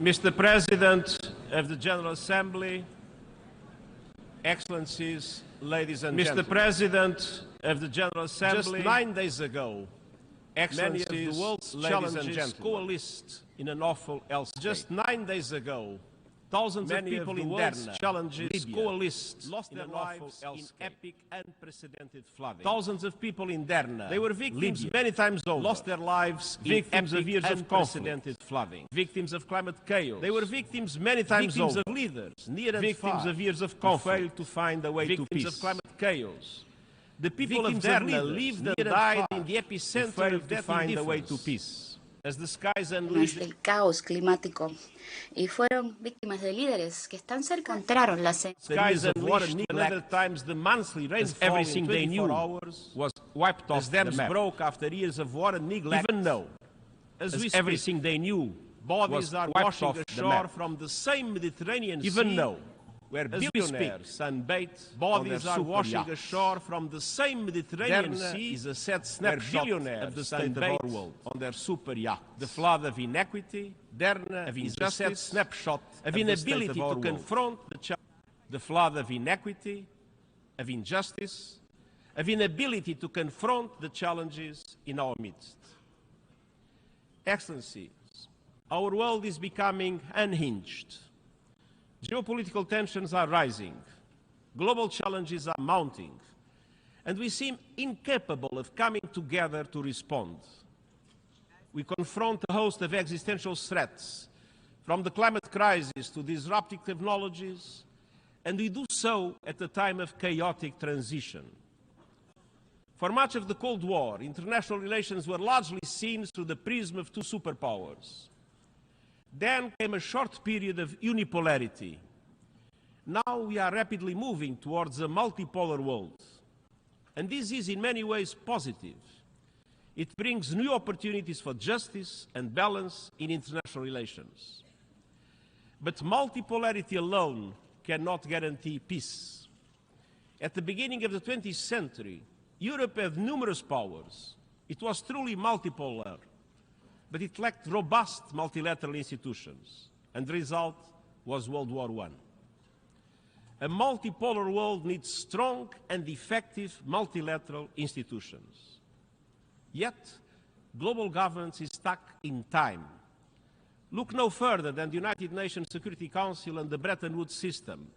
Mr. President of the General Assembly, Excellencies, ladies and gentlemen. Mr. President of the General Assembly, just 9 days ago, Excellencies, many of the world's challenges coalesced in an awful hellscape. Just 9 days ago, thousands of people in Derna, challenges coalesced, lost their lives in epic, unprecedented flooding. Thousands of people in Derna, they were victims many times over, lost their lives victims of years of unprecedented flooding, victims of climate chaos. They were victims many times over, victims of leaders, near and victims of years of conflict, failed to find a way to peace, victims of climate chaos. The people of Derna lived and died in the epicenter of that find a way to peace. As the skies unleashed el caos climático y fueron víctimas de líderes que están cerca encontraron la skies unleashed another times the monthly rainfall everything they knew was wiped off the map. Broke after years of war and neglect. Even though as everything they knew bodies are washing ashore from the same Mediterranean Sea. Even though where billionaires sunbathe, bodies are washing ashore from the same Mediterranean Sea is a sad snapshot of the state of our world on their super yacht. The flood of inequity, Derna is a sad snapshot of inability to confront the flood of inequity, of injustice, of inability to confront the challenges in our midst. Excellencies, our world is becoming unhinged. Geopolitical tensions are rising, global challenges are mounting, and we seem incapable of coming together to respond. We confront a host of existential threats, from the climate crisis to disruptive technologies, and we do so at a time of chaotic transition. For much of the Cold War, international relations were largely seen through the prism of two superpowers. Then came a short period of unipolarity. Now we are rapidly moving towards a multipolar world. And this is in many ways positive. It brings new opportunities for justice and balance in international relations. But multipolarity alone cannot guarantee peace. At the beginning of the 20th century, Europe had numerous powers. It was truly multipolar. But it lacked robust multilateral institutions, and the result was World War I. A multipolar world needs strong and effective multilateral institutions. Yet, global governance is stuck in time. Look no further than the United Nations Security Council and the Bretton Woods system.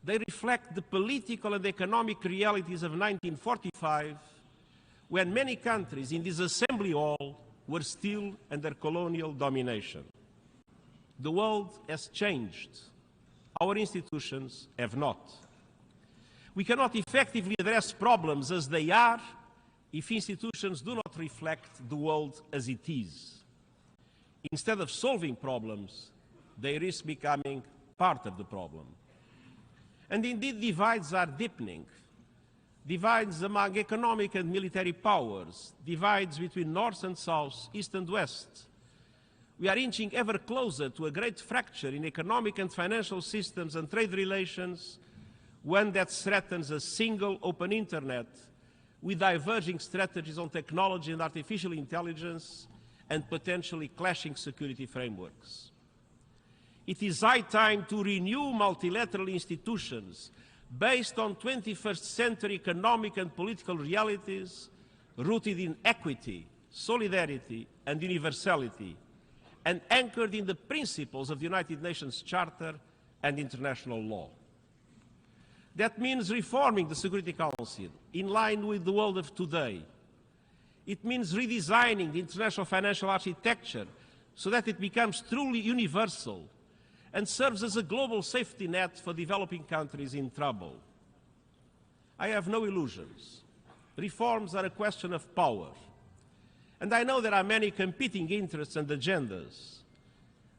They reflect the political and economic realities of 1945, when many countries in this assembly hall were still under colonial domination. The world has changed. Our institutions have not. We cannot effectively address problems as they are if institutions do not reflect the world as it is. Instead of solving problems, they risk becoming part of the problem. And indeed, divides are deepening. Divides among economic and military powers, divides between North and South, East and West. We are inching ever closer to a great fracture in economic and financial systems and trade relations, one that threatens a single open internet with diverging strategies on technology and artificial intelligence and potentially clashing security frameworks. It is high time to renew multilateral institutions based on 21st century economic and political realities rooted in equity, solidarity, and universality, and anchored in the principles of the United Nations Charter and international law. That means reforming the Security Council in line with the world of today. It means redesigning the international financial architecture so that it becomes truly universal and serves as a global safety net for developing countries in trouble. I have no illusions. Reforms are a question of power. And I know there are many competing interests and agendas.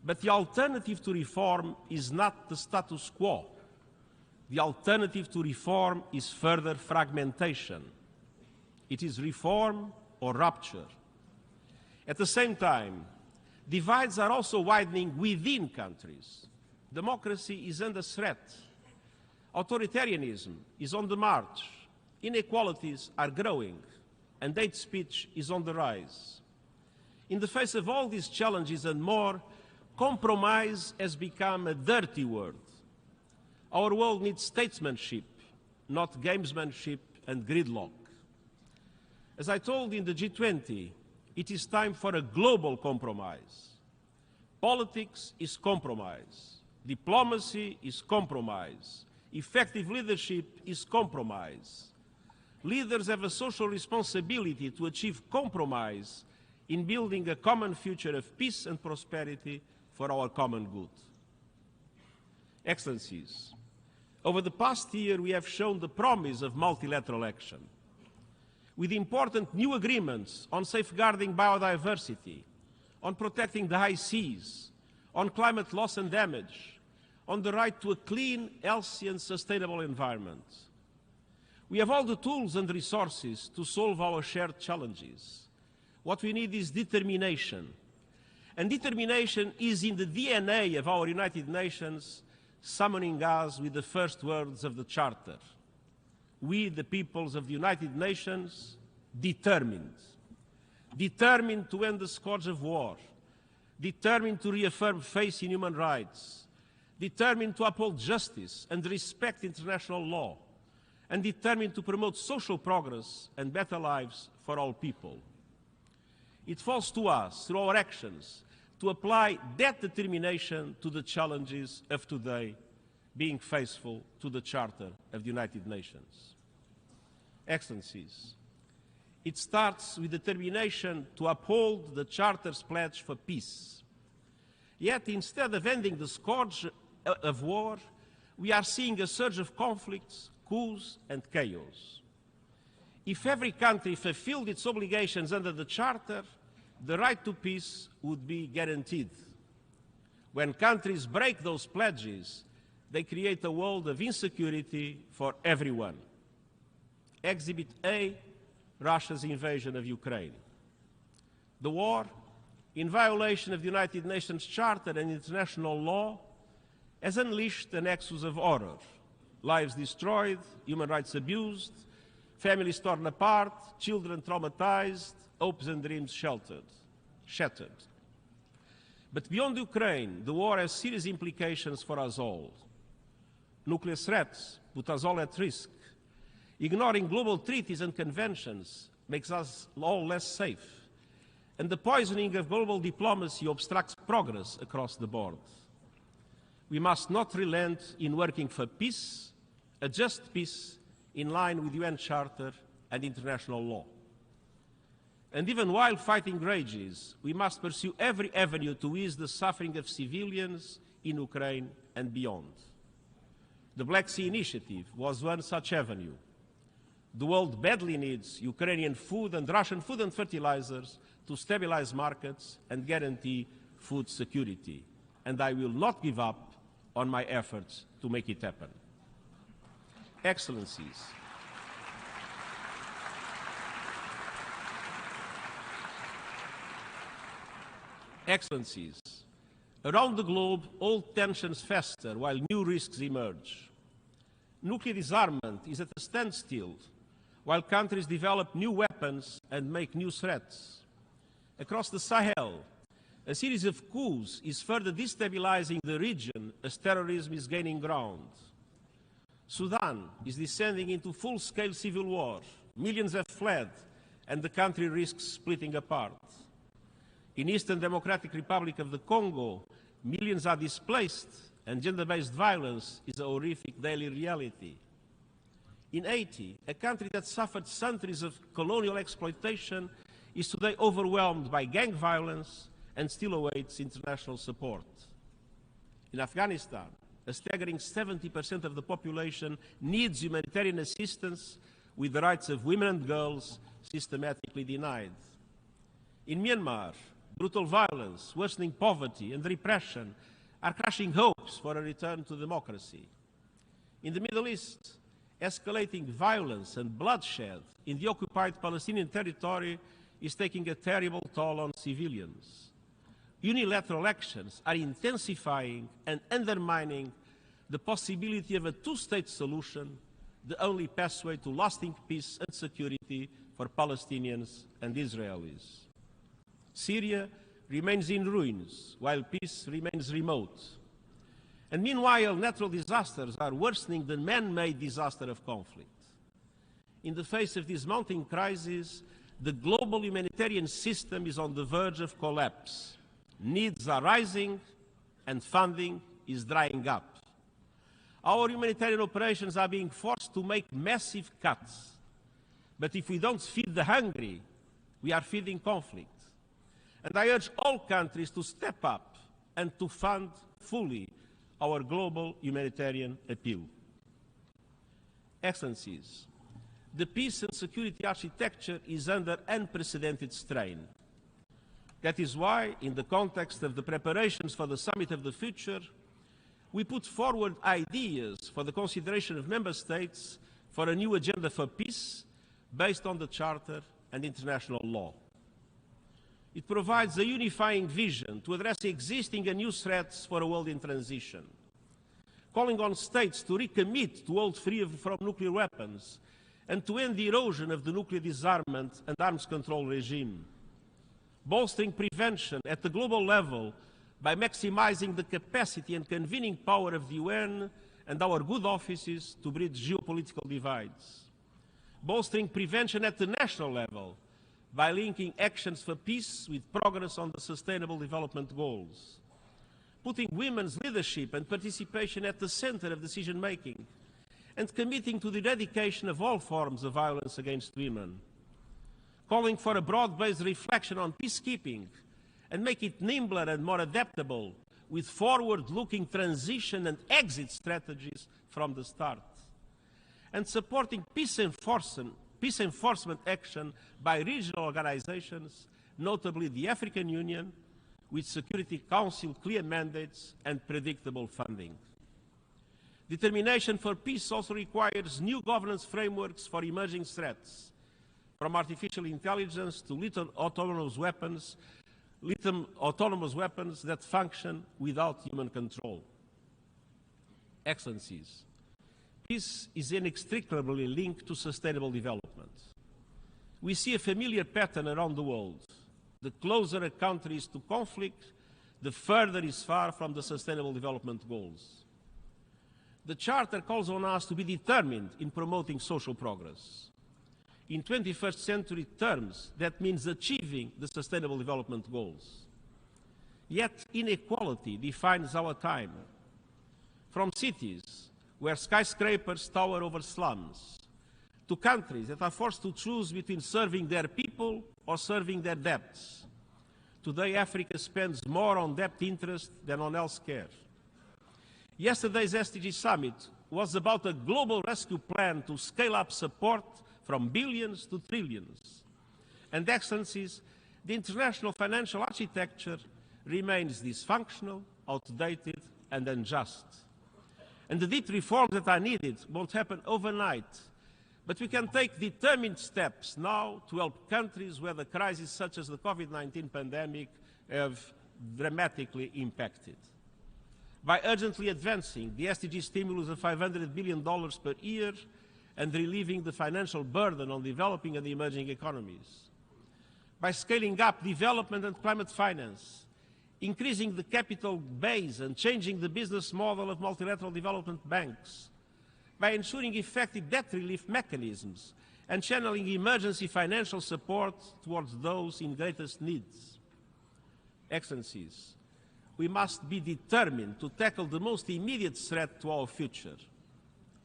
But the alternative to reform is not the status quo. The alternative to reform is further fragmentation. It is reform or rupture. At the same time, divides are also widening within countries. Democracy is under threat. Authoritarianism is on the march. Inequalities are growing, and hate speech is on the rise. In the face of all these challenges and more, Compromise has become a dirty word. Our world needs statesmanship, not gamesmanship and gridlock. As I told in the G20, it is time for a global compromise. Politics is compromise. Diplomacy is compromise. Effective leadership is compromise. Leaders have a social responsibility to achieve compromise in building a common future of peace and prosperity for our common good. Excellencies, over the past year we have shown the promise of multilateral action. With important new agreements on safeguarding biodiversity, on protecting the high seas, on climate loss and damage, on the right to a clean, healthy and sustainable environment. We have all the tools and resources to solve our shared challenges. What we need is determination. And determination is in the DNA of our United Nations, summoning us with the first words of the Charter. We, the peoples of the United Nations, determined. Determined to end the scourge of war. Determined to reaffirm faith in human rights. Determined to uphold justice and respect international law. And determined to promote social progress and better lives for all people. It falls to us, through our actions, to apply that determination to the challenges of today, being faithful to the Charter of the United Nations. Excellencies, it starts with determination to uphold the Charter's pledge for peace. Yet, instead of ending the scourge of war, we are seeing a surge of conflicts, coups and chaos. If every country fulfilled its obligations under the Charter, the right to peace would be guaranteed. When countries break those pledges, they create a world of insecurity for everyone. Exhibit A, Russia's invasion of Ukraine. The war, in violation of the United Nations Charter and international law, has unleashed a nexus of horror. Lives destroyed, human rights abused, families torn apart, children traumatized, hopes and dreams shattered. But beyond Ukraine, the war has serious implications for us all. Nuclear threats put us all at risk. Ignoring global treaties and conventions makes us all less safe. And the poisoning of global diplomacy obstructs progress across the board. We must not relent in working for peace, a just peace in line with the UN Charter and international law. And even while fighting rages, we must pursue every avenue to ease the suffering of civilians in Ukraine and beyond. The Black Sea Initiative was one such avenue. The world badly needs Ukrainian food and Russian food and fertilizers to stabilize markets and guarantee food security. And I will not give up on my efforts to make it happen. Excellencies, Excellencies, around the globe, old tensions fester while new risks emerge. Nuclear disarmament is at a standstill while countries develop new weapons and make new threats. Across the Sahel, a series of coups is further destabilizing the region as terrorism is gaining ground. Sudan is descending into full-scale civil war. Millions have fled, and the country risks splitting apart. In Eastern Democratic Republic of the Congo, millions are displaced, and gender-based violence is a horrific daily reality. In Haiti, a country that suffered centuries of colonial exploitation is today overwhelmed by gang violence and still awaits international support. In Afghanistan, a staggering 70% of the population needs humanitarian assistance, with the rights of women and girls systematically denied. In Myanmar, brutal violence, worsening poverty and repression are crushing hopes for a return to democracy. In the Middle East, escalating violence and bloodshed in the occupied Palestinian territory is taking a terrible toll on civilians. Unilateral actions are intensifying and undermining the possibility of a two-state solution, the only pathway to lasting peace and security for Palestinians and Israelis. Syria remains in ruins, while peace remains remote. And meanwhile, natural disasters are worsening the man-made disaster of conflict. In the face of this mounting crisis, the global humanitarian system is on the verge of collapse. Needs are rising and funding is drying up. Our humanitarian operations are being forced to make massive cuts. But if we don't feed the hungry, we are feeding conflict. And I urge all countries to step up and to fund fully our global humanitarian appeal. Excellencies, the peace and security architecture is under unprecedented strain. That is why, in the context of the preparations for the Summit of the Future, we put forward ideas for the consideration of Member States for a new agenda for peace based on the Charter and international law. It provides a unifying vision to address existing and new threats for a world in transition, calling on states to recommit to hold free from nuclear weapons and to end the erosion of the nuclear disarmament and arms control regime, bolstering prevention at the global level by maximizing the capacity and convening power of the UN and our good offices to bridge geopolitical divides, bolstering prevention at the national level by linking actions for peace with progress on the Sustainable Development Goals, putting women's leadership and participation at the center of decision-making, and committing to the eradication of all forms of violence against women, calling for a broad-based reflection on peacekeeping and make it nimbler and more adaptable with forward-looking transition and exit strategies from the start, and supporting peace enforcement action by regional organizations, notably the African Union, with Security Council clear mandates and predictable funding. Determination for peace also requires new governance frameworks for emerging threats, from artificial intelligence to lethal autonomous weapons that function without human control. Excellencies, peace is inextricably linked to sustainable development. We see a familiar pattern around the world. The closer a country is to conflict, the further it is far from the Sustainable Development Goals. The Charter calls on us to be determined in promoting social progress. In 21st century terms, that means achieving the Sustainable Development Goals. Yet inequality defines our time. From cities where skyscrapers tower over slums, to countries that are forced to choose between serving their people or serving their debts. Today, Africa spends more on debt interest than on health care. Yesterday's SDG Summit was about a global rescue plan to scale up support from billions to trillions. And Excellencies, the international financial architecture remains dysfunctional, outdated, and unjust. And the deep reforms that are needed won't happen overnight, but we can take determined steps now to help countries where the crises such as the COVID-19 pandemic have dramatically impacted. By urgently advancing the SDG stimulus of $500 billion per year and relieving the financial burden on developing and emerging economies. By scaling up development and climate finance, increasing the capital base and changing the business model of multilateral development banks, by ensuring effective debt relief mechanisms and channeling emergency financial support towards those in greatest needs. Excellencies, we must be determined to tackle the most immediate threat to our future,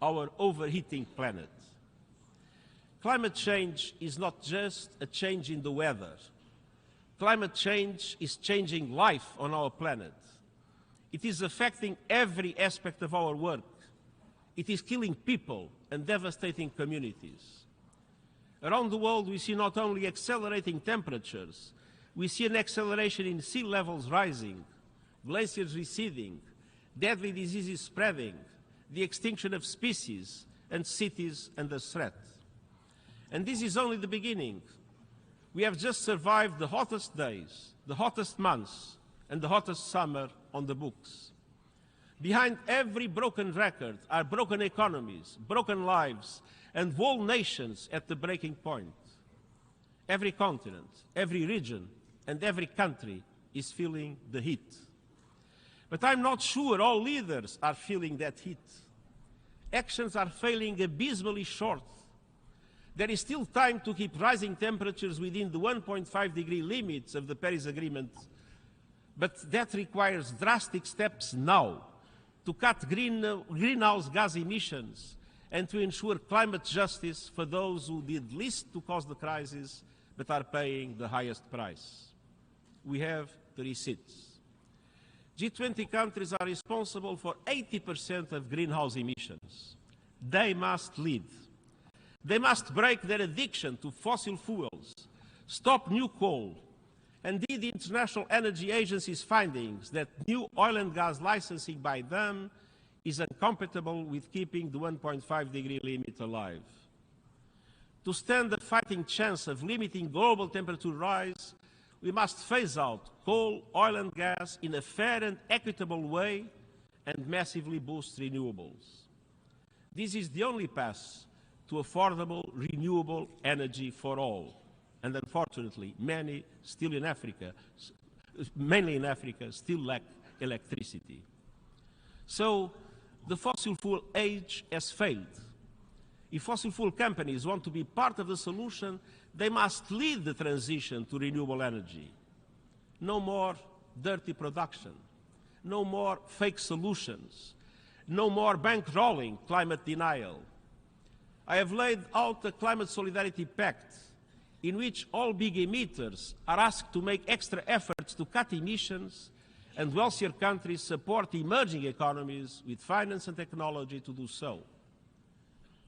our overheating planet. Climate change is not just a change in the weather. Climate change is changing life on our planet. It is affecting every aspect of our work. It is killing people and devastating communities. Around the world, we see not only accelerating temperatures, we see an acceleration in sea levels rising, glaciers receding, deadly diseases spreading, the extinction of species and cities under threat. And this is only the beginning. We have just survived the hottest days, the hottest months, and the hottest summer on the books. Behind every broken record are broken economies, broken lives, and whole nations at the breaking point. Every continent, every region, and every country is feeling the heat. But I'm not sure all leaders are feeling that heat. Actions are falling abysmally short. There is still time to keep rising temperatures within the 1.5-degree limits of the Paris Agreement, but that requires drastic steps now to cut greenhouse gas emissions and to ensure climate justice for those who did least to cause the crisis but are paying the highest price. We have 3 seats. G20 countries are responsible for 80% of greenhouse emissions. They must lead. They must break their addiction to fossil fuels, stop new coal, and the International Energy Agency's findings that new oil and gas licensing by them is incompatible with keeping the 1.5-degree limit alive. To stand a fighting chance of limiting global temperature rise, we must phase out coal, oil and gas in a fair and equitable way and massively boost renewables. This is the only path to affordable, renewable energy for all. And unfortunately, many still in Africa, mainly in Africa, still lack electricity. So the fossil fuel age has failed. If fossil fuel companies want to be part of the solution, they must lead the transition to renewable energy. No more dirty production. No more fake solutions. No more bankrolling climate denial. I have laid out a climate solidarity pact in which all big emitters are asked to make extra efforts to cut emissions, and wealthier countries support emerging economies with finance and technology to do so.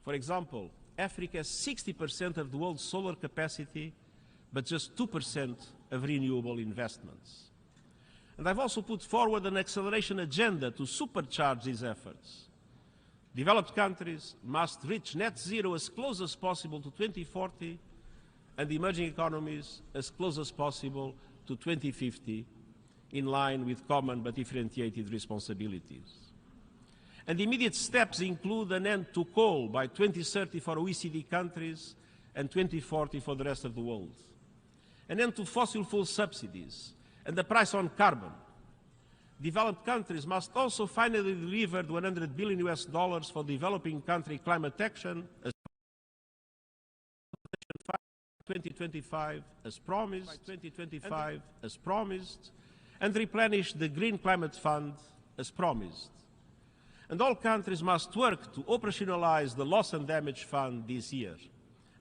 For example, Africa has 60% of the world's solar capacity, but just 2% of renewable investments. And I've also put forward an acceleration agenda to supercharge these efforts. Developed countries must reach net zero as close as possible to 2040, and emerging economies as close as possible to 2050, in line with common but differentiated responsibilities. And immediate steps include an end to coal by 2030 for OECD countries and 2040 for the rest of the world. An end to fossil fuel subsidies and the price on carbon. Developed countries must also finally deliver the $100 billion for developing country climate action as 2025 as promised, and replenish the Green Climate Fund as promised. And all countries must work to operationalize the Loss and Damage Fund this year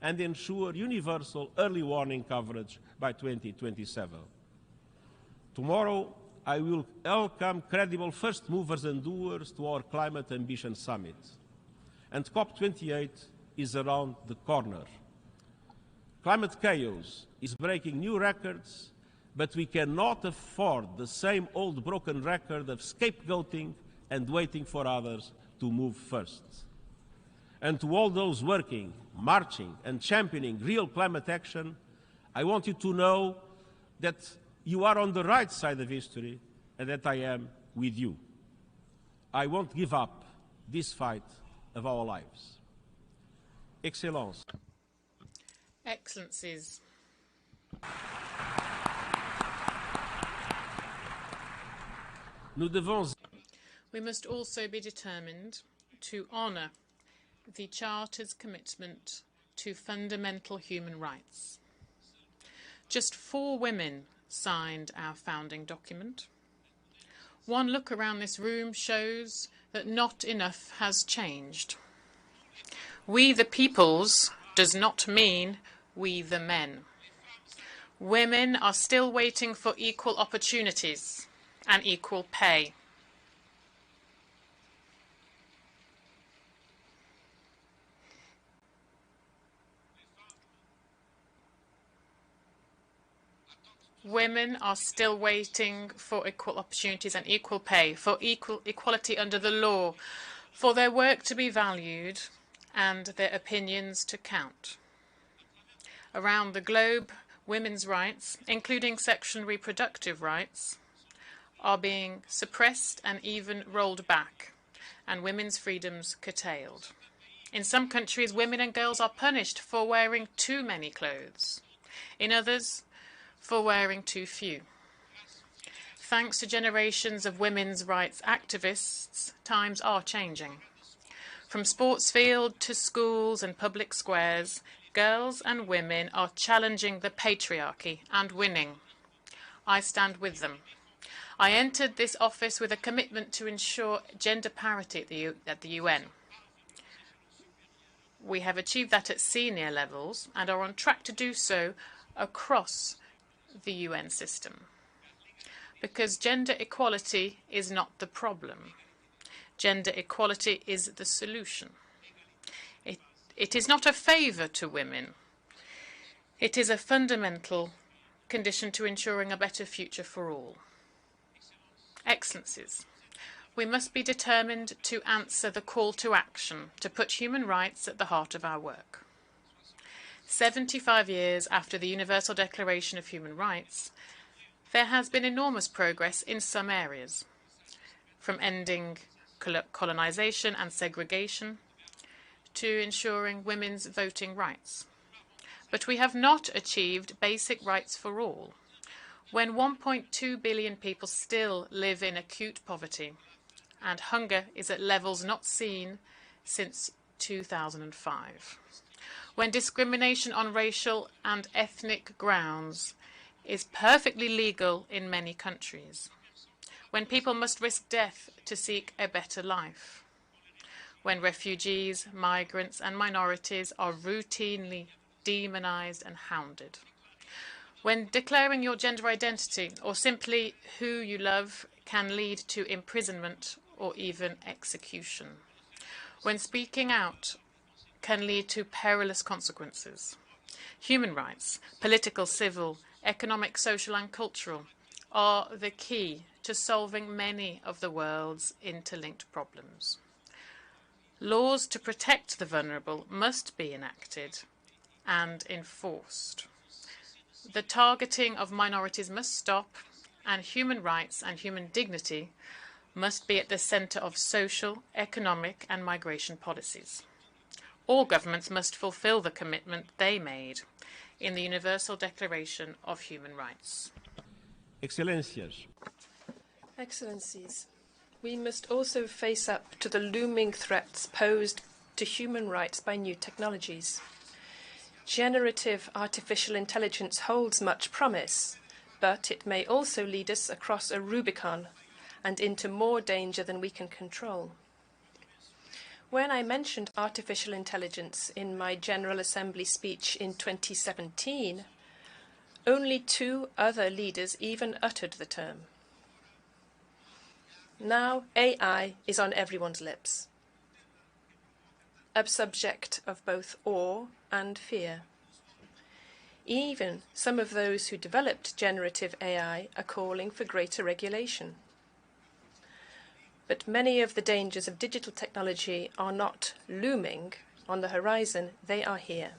and ensure universal early warning coverage by 2027. Tomorrow, I will welcome credible first movers and doers to our Climate Ambition Summit. And COP28 is around the corner. Climate chaos is breaking new records, but we cannot afford the same old broken record of scapegoating and waiting for others to move first. And to all those working, marching, and championing real climate action, I want you to know that you are on the right side of history and that I am with you. I won't give up this fight of our lives. Excellence. Excellencies. Nous devons... We must also be determined to honour the Charter's commitment to fundamental human rights. Just 4 women signed our founding document. One look around this room shows that not enough has changed. We the peoples does not mean we the men. Women are still waiting for equal opportunities and equal pay. Women are still waiting for equal opportunities and equal pay, for equality under the law, for their work to be valued and their opinions to count. Around the globe, women's rights, including sexual and reproductive rights, are being suppressed and even rolled back, and women's freedoms curtailed. In some countries, women and girls are punished for wearing too many clothes. In others, for wearing too few. thanks to generations of women's rights activists, times are changing. From sports field to schools and public squares, girls and women are challenging the patriarchy and winning. I stand with them. I entered this office with a commitment to ensure gender parity at the UN. We have achieved that at senior levels and are on track to do so across the UN system. Because gender equality is not the problem. Gender equality is the solution. It is not a favour to women. It is a fundamental condition to ensuring a better future for all. Excellencies, we must be determined to answer the call to action to put human rights at the heart of our work. 75 years after the Universal Declaration of Human Rights, there has been enormous progress in some areas, from ending colonisation and segregation to ensuring women's voting rights. But we have not achieved basic rights for all, when 1.2 billion people still live in acute poverty and hunger is at levels not seen since 2005. When discrimination on racial and ethnic grounds is perfectly legal in many countries. When people must risk death to seek a better life. When refugees, migrants and minorities are routinely demonised and hounded. When declaring your gender identity or simply who you love can lead to imprisonment or even execution. When speaking out can lead to perilous consequences. Human rights, political, civil, economic, social and cultural, are the key to solving many of the world's interlinked problems. Laws to protect the vulnerable must be enacted and enforced. The targeting of minorities must stop, and human rights and human dignity must be at the centre of social, economic and migration policies. All governments must fulfil the commitment they made in the Universal Declaration of Human Rights. Excellencias. Excellencies, we must also face up to the looming threats posed to human rights by new technologies. Generative artificial intelligence holds much promise, but it may also lead us across a Rubicon and into more danger than we can control. When I mentioned artificial intelligence in my General Assembly speech in 2017, only 2 other leaders even uttered the term. Now AI is on everyone's lips, a subject of both awe and fear. Even some of those who developed generative AI are calling for greater regulation. But many of the dangers of digital technology are not looming on the horizon, they are here.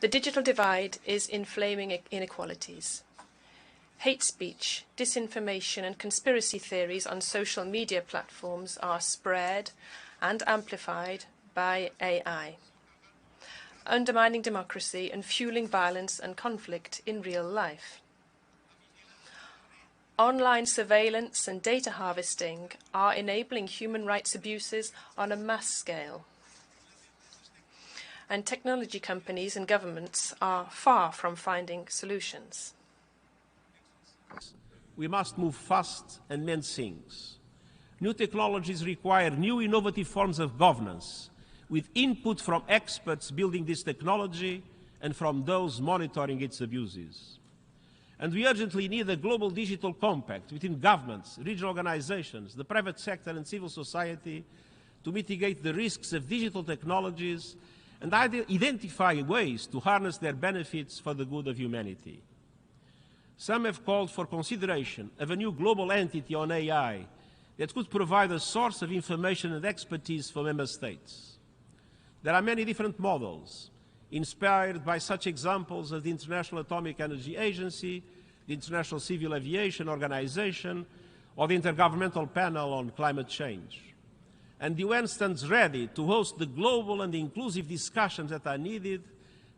The digital divide is inflaming inequalities. Hate speech, disinformation and conspiracy theories on social media platforms are spread and amplified by AI, undermining democracy and fueling violence and conflict in real life. Online surveillance and data harvesting are enabling human rights abuses on a mass scale. And technology companies and governments are far from finding solutions. We must move fast and mend things. New technologies require new innovative forms of governance, with input from experts building this technology and from those monitoring its abuses. And we urgently need a global digital compact between governments, regional organizations, the private sector and civil society to mitigate the risks of digital technologies and identify ways to harness their benefits for the good of humanity. Some have called for consideration of a new global entity on AI that could provide a source of information and expertise for member states. There are many different models, inspired by such examples as the International Atomic Energy Agency, the International Civil Aviation Organization, or the Intergovernmental Panel on Climate Change. And the UN stands ready to host the global and inclusive discussions that are needed,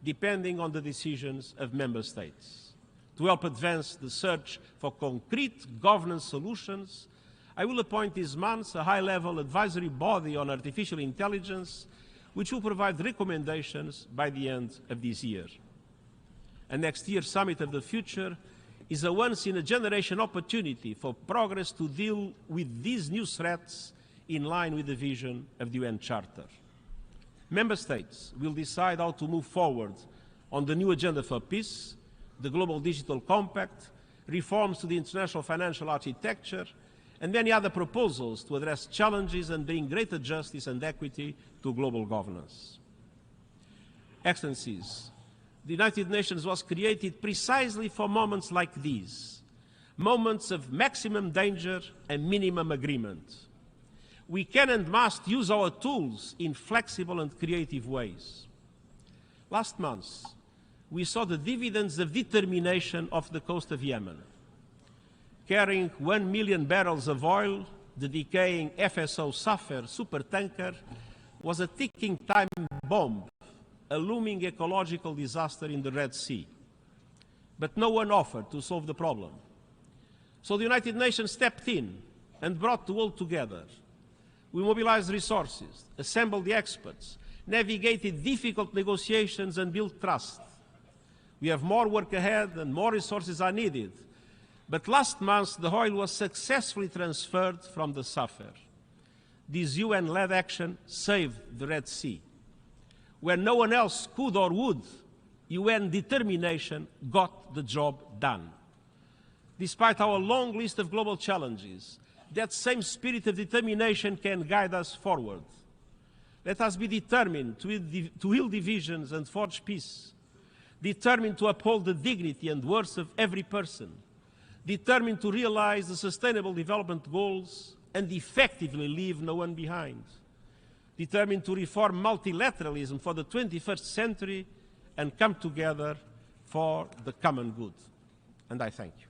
depending on the decisions of member states. To help advance the search for concrete governance solutions, I will appoint this month a high-level advisory body on artificial intelligence, which will provide recommendations by the end of this year. And next year's Summit of the Future is a once-in-a-generation opportunity for progress to deal with these new threats in line with the vision of the UN Charter. Member States will decide how to move forward on the new agenda for peace, the Global Digital Compact, reforms to the international financial architecture, and many other proposals to address challenges and bring greater justice and equity to global governance. Excellencies, the United Nations was created precisely for moments like these, moments of maximum danger and minimum agreement. We can and must use our tools in flexible and creative ways. Last month, we saw the dividends of determination off the coast of Yemen. Carrying 1 million barrels of oil, the decaying FSO SUR supertanker was a ticking time bomb, a looming ecological disaster in the Red Sea. But no one offered to solve the problem. So the United Nations stepped in and brought the world together. We mobilized resources, assembled the experts, navigated difficult negotiations and built trust. We have more work ahead and more resources are needed. But last month, the oil was successfully transferred from the SUR. This UN-led action saved the Red Sea. When no one else could or would, UN determination got the job done. Despite our long list of global challenges, that same spirit of determination can guide us forward. Let us be determined to heal divisions and forge peace, determined to uphold the dignity and worth of every person, determined to realize the Sustainable Development Goals and effectively leave no one behind, determined to reform multilateralism for the 21st century and come together for the common good. And I thank you.